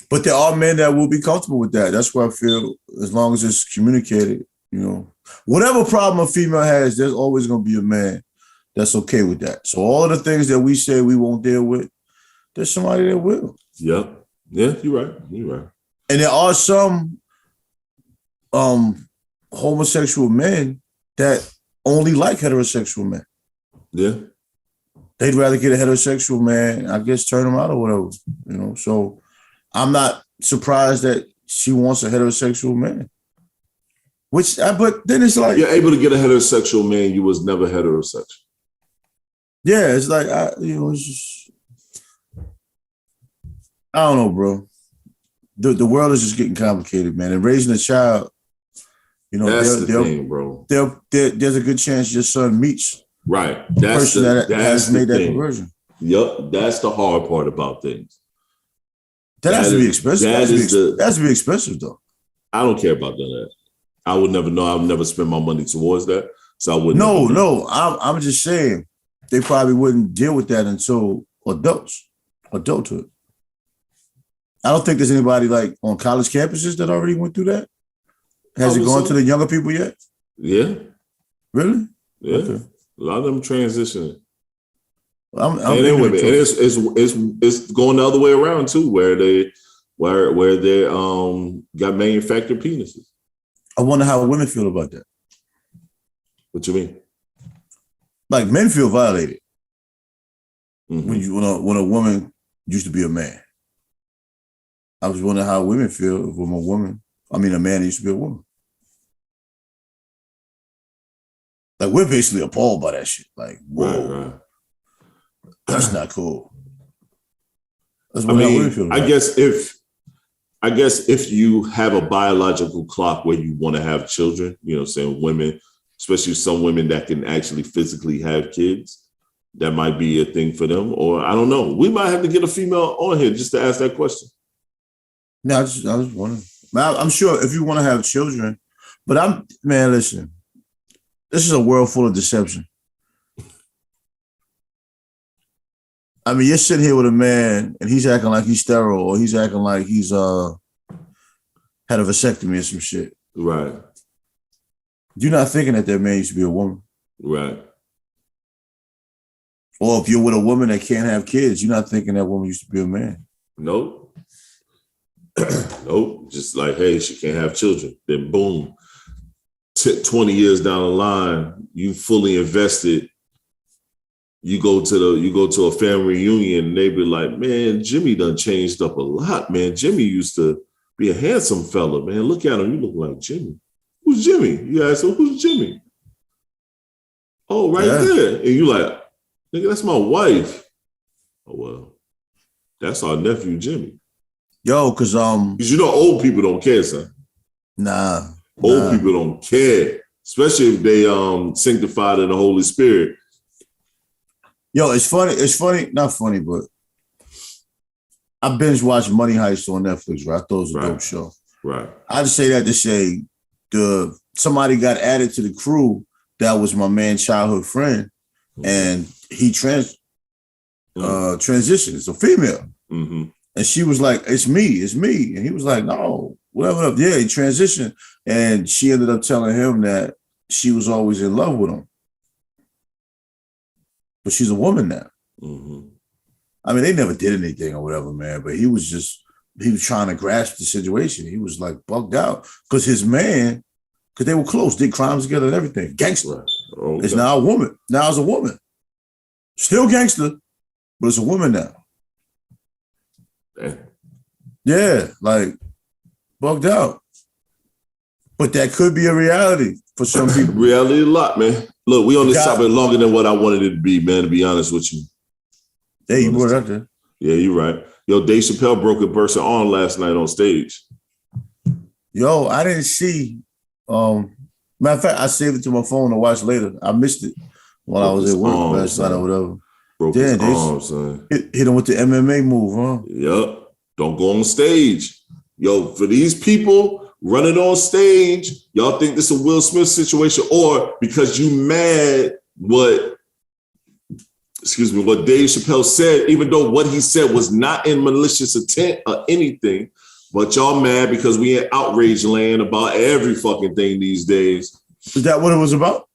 But there are men that will be comfortable with that. That's why I feel as long as it's communicated, you know, whatever problem a female has, there's always going to be a man that's okay with that. So all of the things that we say we won't deal with, there's somebody that will. Yep. Yeah, you're right. You're right. And there are some homosexual men that only like heterosexual men. Yeah. They'd rather get a heterosexual man, I guess, turn him out or whatever, you know. So I'm not surprised that she wants a heterosexual man. But then it's like, you're able to get a heterosexual man. You was never heterosexual. Yeah, it's like it's just, I don't know, bro. The world is just getting complicated, man. And raising a child, you know, that's the thing, bro. There's a good chance your son meets right. The person that has made that conversion. Yep, that's the hard part about things. That has to be expensive. That has to be expensive, though. I don't care about that. I would never know. I would never spend my money towards that. So I wouldn't. No. I'm just saying they probably wouldn't deal with that until adulthood. I don't think there's anybody like on college campuses that already went through that. Has it gone to the younger people yet? Yeah. Really? Yeah. Okay. A lot of them transitioning. And it's going the other way around too, where they got manufactured penises. I wonder how women feel about that. What you mean? Like men feel violated Mm-hmm. when a woman used to be a man. I was wondering how women feel when a man used to be a woman. Like we're basically appalled by that shit. Like, whoa, right. That's not cool. That's what women feel. I guess if you have a biological clock where you want to have children, you know, saying women, especially some women that can actually physically have kids, that might be a thing for them. Or I don't know. We might have to get a female on here just to ask that question. No, I was wondering. I'm sure if you want to have children, but listen, this is a world full of deception. I mean, you're sitting here with a man and he's acting like he's sterile or he's acting like he's had a vasectomy or some shit. Right. You're not thinking that man used to be a woman. Right. Or if you're with a woman that can't have kids, you're not thinking that woman used to be a man. Nope. Nope. Just like, hey, she can't have children. Then boom, 20 years down the line, you fully invested. You go to a family reunion and they be like, man, Jimmy done changed up a lot, man. Jimmy used to be a handsome fella, man. Look at him. You look like Jimmy. Who's Jimmy? You ask him, who's Jimmy? Oh, right there. And you like, nigga, that's my wife. Oh, well, that's our nephew, Jimmy. Yo, because you know old people don't care, son. Nah. Old people don't care, especially if they sanctified in the Holy Spirit. Yo, it's funny, not funny, but I binge watched Money Heist on Netflix, right? I thought it was a Right. dope show. Right. I just say that to say somebody got added to the crew that was my man's childhood friend, and he transitioned. It's a female. Mm-hmm. And she was like, it's me. And he was like, no, whatever. Yeah, he transitioned. And she ended up telling him that she was always in love with him. But she's a woman now. Mm-hmm. I mean, they never did anything or whatever, man. But he was trying to grasp the situation. He was like bugged out because his man, because they were close, did crimes together and everything. Gangster. Right. Okay. It's now a woman. Now it's a woman. Still gangster, but it's a woman now. Damn. Yeah, like bugged out. But that could be a reality for some people. Reality a lot, man. Look, we on this topic longer than what I wanted it to be, man, to be honest with you. Hey, you brought it up there. Yeah, you're right. Yo, Dave Chappelle broke a person arm last night on stage. Yo, I didn't see. Matter of fact, I saved it to my phone to watch later. I missed it while I was at work last night or whatever. Broke his arm, son. Hit him with the MMA move, huh? Yup. Don't go on stage. Yo, for these people running on stage, y'all think this is a Will Smith situation, or because you mad what Dave Chappelle said, even though what he said was not in malicious intent or anything, but y'all mad because we in outrage land about every fucking thing these days. Is that what it was about?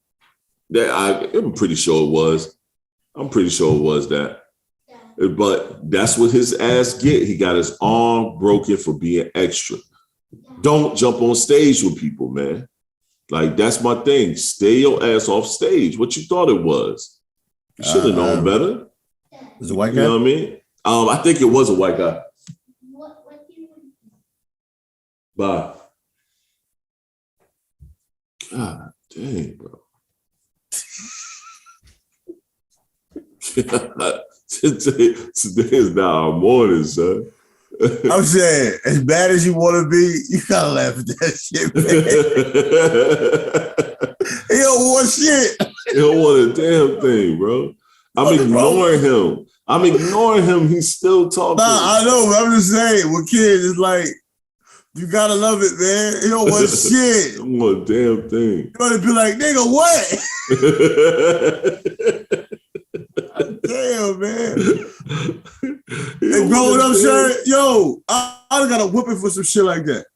I'm pretty sure it was. I'm pretty sure it was that. But that's what his ass get. He got his arm broken for being extra. Don't jump on stage with people, man. Like, that's my thing. Stay your ass off stage. What you thought it was? You should have known better. Was it a white guy? You know what I mean? I think it was a white guy. Bye. God dang, bro. Today is not our morning, son. I'm saying, as bad as you want to be, you gotta laugh at that shit, man. He don't want shit. He don't want a damn thing, bro. I'm ignoring him. He's still talking. Nah, I know, but I'm just saying, with kids, it's like, you gotta love it, man. He don't want shit. He don't want a damn thing. You gotta be like, nigga, what? Damn, man. And growing up, son, yo, I got a whooping for some shit like that.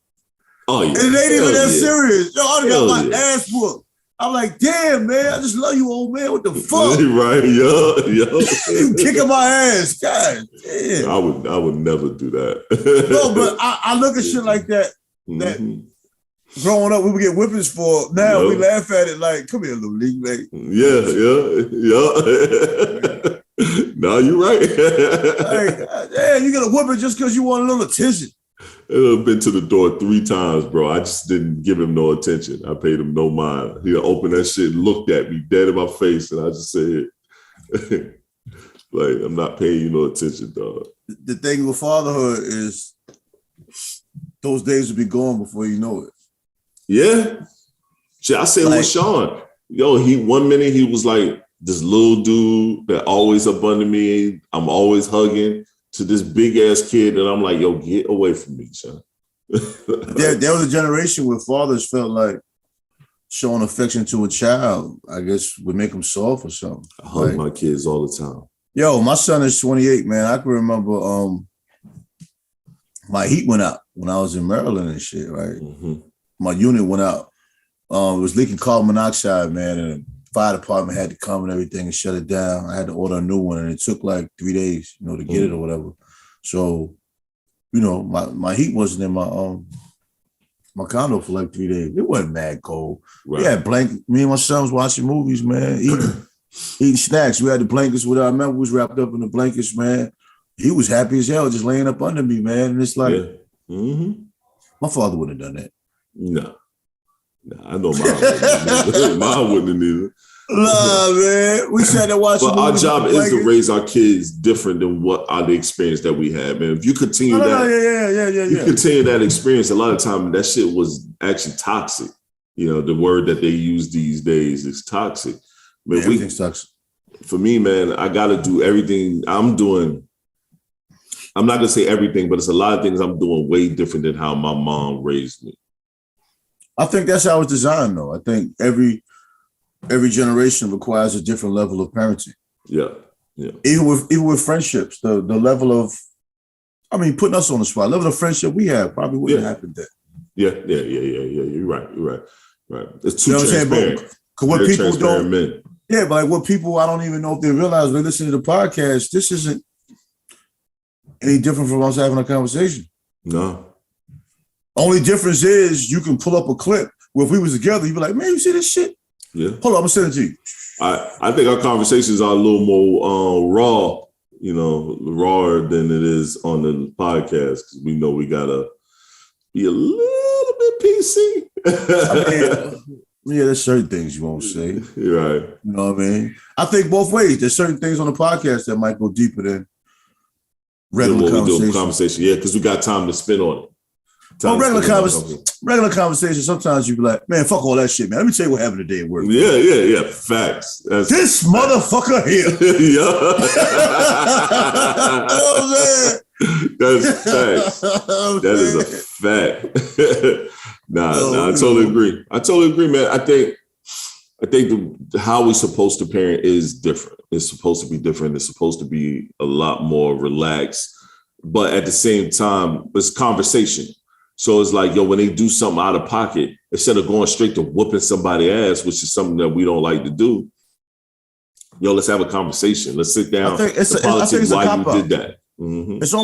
Oh, yeah. And it ain't even that serious. Yo, I got my ass whooped. I'm like, damn, man, I just love you, old man. What the fuck? Right, yo. You kicking my ass. God damn. I would never do that. No, but I look at shit like that. That growing up, we would get whippings for. Now we laugh at it like, come here, little league, mate. Yeah. No, you're right. Like, damn, you get a whipping just because you want a little attention. I've been to the door 3 times, bro. I just didn't give him no attention. I paid him no mind. He opened that shit, looked at me dead in my face, and I just said, like, I'm not paying you no attention, dog. The thing with fatherhood is those days will be gone before you know it. Yeah. Shit, I said with Sean, yo, one minute he was like this little dude that always up under me. I'm always hugging, to this big ass kid, and I'm like, yo, get away from me, son. There was a generation where fathers felt like showing affection to a child, I guess, would make them soft or something. I hug my kids all the time. Yo, my son is 28, man. I can remember my heat went out when I was in Maryland and shit, right? Mm-hmm. My unit went out. It was leaking carbon monoxide, man, and the fire department had to come and everything and shut it down. I had to order a new one, and it took like 3 days, to get it or whatever. So, my heat wasn't in my condo for like 3 days. It wasn't mad cold. Right. We had blankets. Me and my son was watching movies, man, eating snacks. We had the blankets with our members wrapped up in the blankets, man. He was happy as hell just laying up under me, man. And it's like, my father wouldn't have done that. No, I know mine wouldn't either. Nah, man. We sat there watching. But our job is to raise our kids different than what are the experience that we had, man. If you continue you continue that experience, a lot of time that shit was actually toxic. The word that they use these days is toxic. Man, everything's toxic. For me, man, I got to do everything I'm doing. I'm not gonna say everything, but it's a lot of things I'm doing way different than how my mom raised me. I think that's how it's designed, though. I think every generation requires a different level of parenting. Yeah, yeah. Even with friendships, the level of, I mean, putting us on the spot, level of friendship we have probably wouldn't happen then. Yeah. You're right. It's too You know what I'm saying? transparent. Because what Very people don't, men. yeah, but like what people, I don't even know if they realize they listen to the podcast. This isn't any different from us having a conversation. No. Only difference is you can pull up a clip where if we was together, you'd be like, man, you see this shit? Yeah. Hold on, I'm gonna send it to you. I think our conversations are a little more raw, rawer than it is on the podcast because we know we gotta be a little bit PC. I mean, yeah, there's certain things you won't say. Right. You know what I mean? I think both ways. There's certain things on the podcast that might go deeper than regular conversation. Yeah, because we got time to spend on it. Well, regular conversation, sometimes you be like, man, fuck all that shit, man. Let me tell you what happened today at work. Yeah. Facts. This motherfucker here. Yeah. You know what I'm saying? That's facts. That is a fact. Nah, I totally agree, man. I think how we're supposed to parent is different. It's supposed to be different. It's supposed to be a lot more relaxed. But at the same time, it's conversation. So it's like, when they do something out of pocket, instead of going straight to whooping somebody's ass, which is something that we don't like to do, let's have a conversation. Let's sit down. I think it's why a you cop-out. did that. Mm-hmm. It's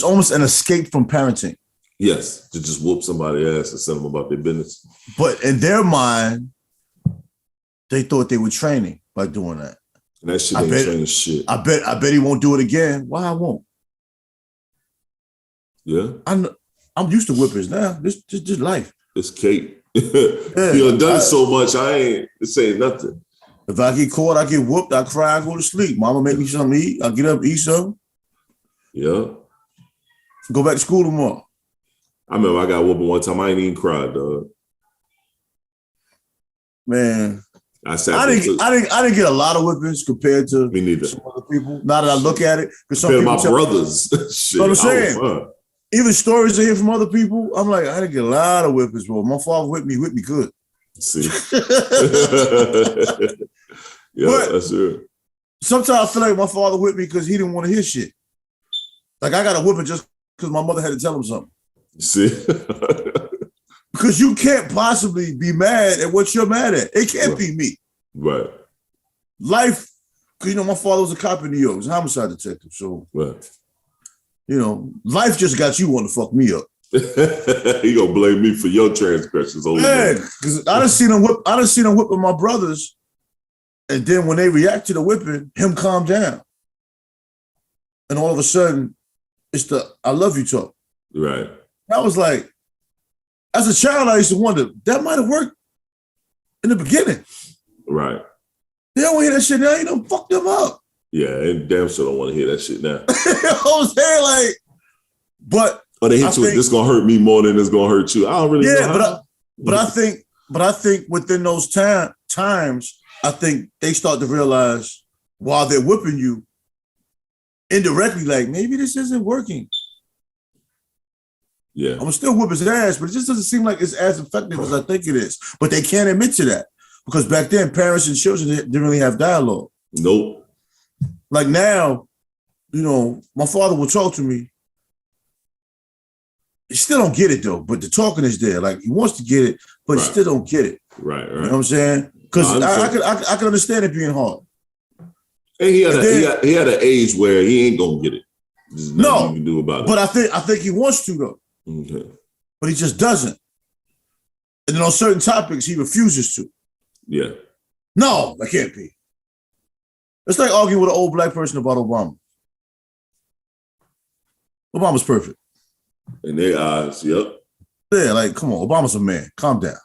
almost an escape from parenting. Yes, to just whoop somebody's ass and send them about their business. But in their mind, they thought they were training by doing that. And that shit ain't training shit. I bet he won't do it again. Why I won't? Yeah. I'm used to whippers now. This just life. It's cake. You done it so much, this ain't nothing. If I get caught, I get whooped, I cry, I go to sleep. Mama make me something to eat. I get up, eat something. Yeah. Go back to school tomorrow. I remember I got whooped one time. I ain't even cried, dog. Man. I didn't get a lot of whippings compared to me neither. Some other people. Now that I look at it, because some people my brothers. Shit, what I'm saying. Even stories I hear from other people, I'm like, I didn't get a lot of whippings, bro. My father whipped me good. See. Yeah, but that's it. Sometimes I feel like my father whipped me because he didn't want to hear shit. Like I got a whipping just because my mother had to tell him something. See? Because you can't possibly be mad at what you're mad at. It can't be me. Right. Life, because my father was a cop in New York. He was a homicide detective. So, right. Life just got you wanting to fuck me up. He gonna blame me for your transgressions. Yeah, because I done seen him whipping my brothers, and then when they react to the whipping, him calm down. And all of a sudden, it's the I love you talk. Right. And I was like, as a child, I used to wonder, that might have worked in the beginning. Right. They don't want to hear that shit now. You done fucked them up. Yeah, and damn sure don't want to hear that shit now. You know what I'm saying? Like, but they hit you with this gonna hurt me more than it's gonna hurt you. I don't really know. Yeah, but I think within those times, I think they start to realize while they're whipping you, indirectly, like maybe this isn't working. Yeah. I'm gonna still whip his ass, but it just doesn't seem like it's as effective as I think it is. But they can't admit to that because back then, parents and children didn't really have dialogue. Nope. Like now, my father will talk to me. He still don't get it though, but the talking is there. Like he wants to get it, but he still don't get it. Right. You know what I'm saying? Because I could understand it being hard. And he had an age where he ain't gonna get it. There's nothing you can do about it. But I think he wants to though. Okay. But he just doesn't. And then on certain topics, he refuses to. Yeah. No, that can't be. It's like arguing with an old black person about Obama. Obama's perfect. In their eyes, yep. Yeah, like, come on, Obama's a man. Calm down.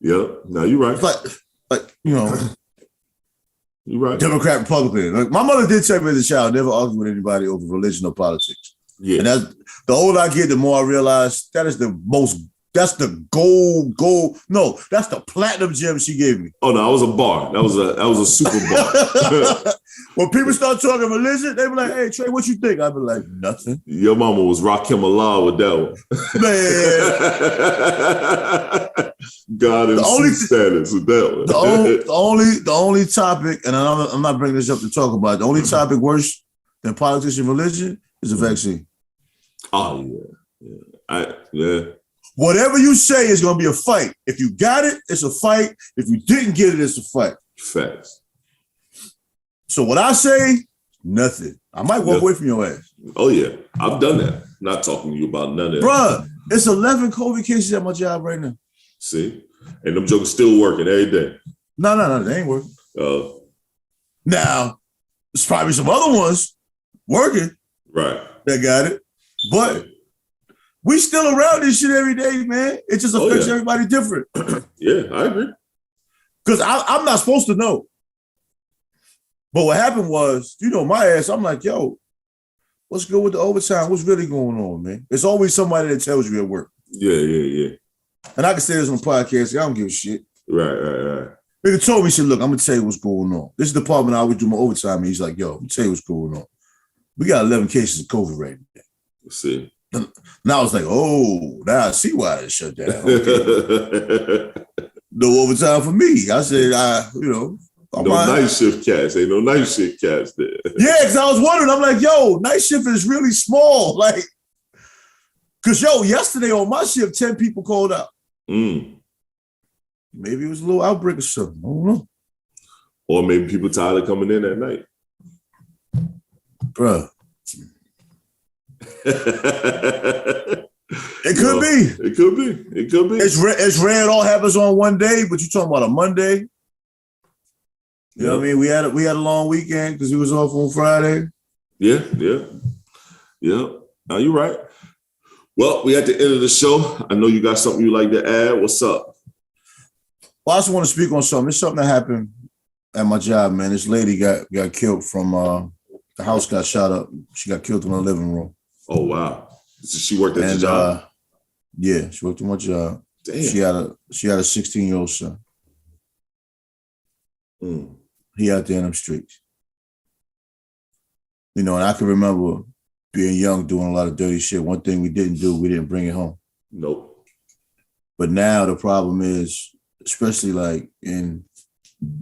Yep. No, you're right. It's like you're right. Democrat, Republican. Like, my mother did tell me as a child, never argue with anybody over religion or politics. Yeah. And the older I get, the more I realize that is the most That's the gold. No, that's the platinum gem she gave me. Oh no, I was a bar. That was a super bar. When people start talking religion, they be like, "Hey Trey, what you think?" I be like, "Nothing." Your mama was Rakim Allah with that one. Man, God and C status with that one. the only topic, and I'm not bringing this up to talk about it, the only topic worse than politics and religion is the vaccine. Oh yeah. Whatever you say is going to be a fight. If you got it, it's a fight. If you didn't get it, it's a fight. Facts. So what I say, nothing. I might walk away from your ass. Oh yeah, I've done that. Not talking to you about none of that. Bruh, it's 11 COVID cases at my job right now. See? And them jokers still working every day. No, they ain't working. Now, there's probably some other ones working. Right. That got it. But we still around this shit every day, man. It just affects everybody different. Yeah, I agree. Because I'm not supposed to know. But what happened was, my ass, I'm like, yo, what's good with the overtime? What's really going on, man? There's always somebody that tells you at work. Yeah. And I can say this on the podcast. I don't give a shit. Right. Nigga told me, he said, look, I'm going to tell you what's going on. This is the department I always do my overtime. And he's like, yo, let me tell you what's going on. We got 11 cases of COVID right now. See. Now I was like, oh, now I see why it shut down. Okay. No overtime for me. I said, no night shift cats. Ain't no night shift cats there. Yeah, because I was wondering. I'm like, yo, night shift is really small. Like, because, yesterday on my shift, 10 people called out. Maybe it was a little outbreak or something. I don't know. Or maybe people tired of coming in at night. Bruh. It could be. It could be. It's rare it all happens on one day, but you're talking about a Monday. You know what I mean? We had a long weekend because we was off on Friday. Yeah. Now you're right. Well, we at the end of the show. I know you got something you like to add. What's up? Well, I just want to speak on something. There's something that happened at my job, man. This lady got killed from the house got shot up. She got killed in the living room. Oh wow! So she worked at your job. Yeah, she worked at my job. Damn. She had a 16-year-old son. He out there in them streets. And I can remember being young, doing a lot of dirty shit. One thing we didn't bring it home. Nope. But now the problem is, especially like in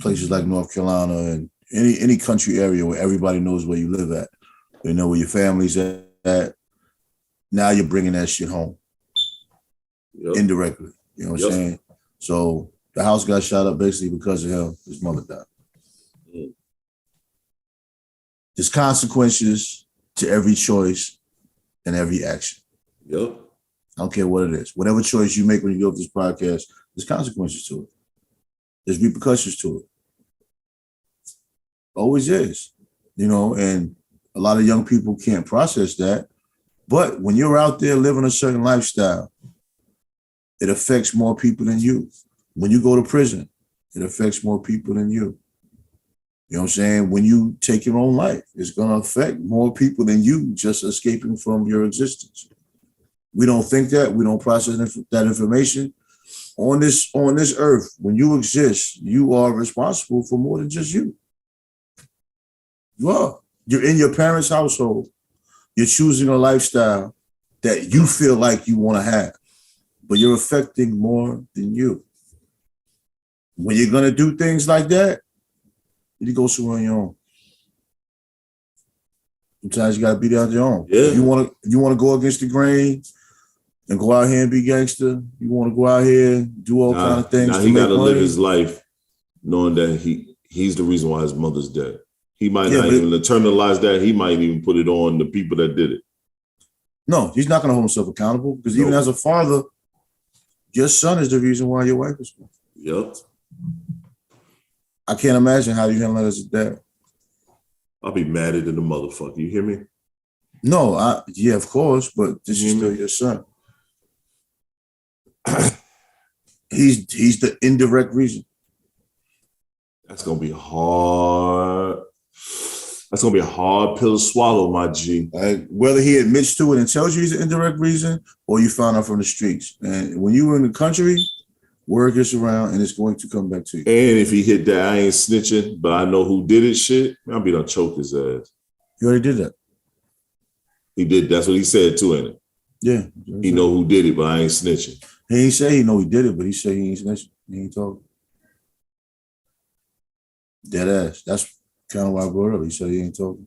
places like North Carolina and any country area where everybody knows where you live at, they know where your family's at. Now you're bringing that shit home indirectly. You know what I'm saying? So the house got shot up basically because of him. His mother died. There's consequences to every choice and every action. Yep. I don't care what it is. Whatever choice you make when you go to this podcast, there's consequences to it. There's repercussions to it. Always is. And a lot of young people can't process that. But when you're out there living a certain lifestyle, it affects more people than you. When you go to prison, it affects more people than you. You know what I'm saying? When you take your own life, it's going to affect more people than you just escaping from your existence. We don't think that. We don't process that information. On this earth, when you exist, you are responsible for more than just you. You are. You're in your parents' household. You're choosing a lifestyle that you feel like you want to have, but you're affecting more than you. When you're going to do things like that, you go somewhere on your own. Sometimes you got to be there on your own. Yeah. If you want to go against the grain and go out here and be gangster, you want to go out here and do all kind of things. Now he got to live his life knowing that he's the reason why his mother's dead. He might not even internalize that. He might even put it on the people that did it. No, he's not going to hold himself accountable because even as a father, your son is the reason why your wife is gone. Yep. I can't imagine how you handle it as a dad. I'll be mad at the motherfucker. You hear me? No, of course, but this is still your son. He's the indirect reason. That's gonna be hard. That's gonna be a hard pill to swallow, my G. Like, whether he admits to it and tells you it's an indirect reason, or you found out from the streets. And when you were in the country, word gets around and it's going to come back to you. And if he hit that, I ain't snitching, but I know who did it shit, I'll be done choke his ass. You already did that. He did. That's what he said too, ain't it? Yeah. He know who did it, but I ain't snitching. He ain't say he know he did it, but he said he ain't snitching. He ain't talking. Dead ass. That's kind of why I brought it up. He said he ain't talking.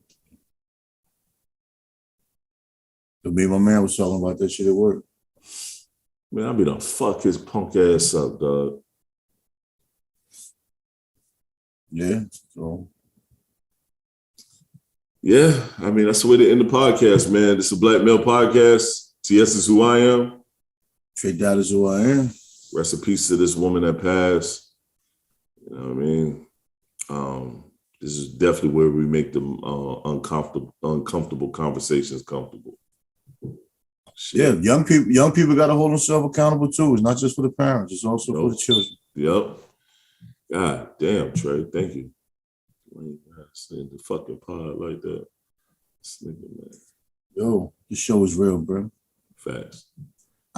But me and my man was talking about that shit at work. Man, I'll be done fuck his punk ass up, dog. Yeah. So yeah, I mean, that's the way to end the podcast, man. This is a Black Male Podcast. TS is who I am. Tre-Dot is who I am. Rest in peace to this woman that passed. You know what I mean? This is definitely where we make the uncomfortable conversations comfortable. Shit. Yeah, young people got to hold themselves accountable too. It's not just for the parents; it's also for the children. Yep. God damn, Trey. Thank you. Saying the fucking pod like that. This nigga, man. Yo, this show is real, bro. Fast.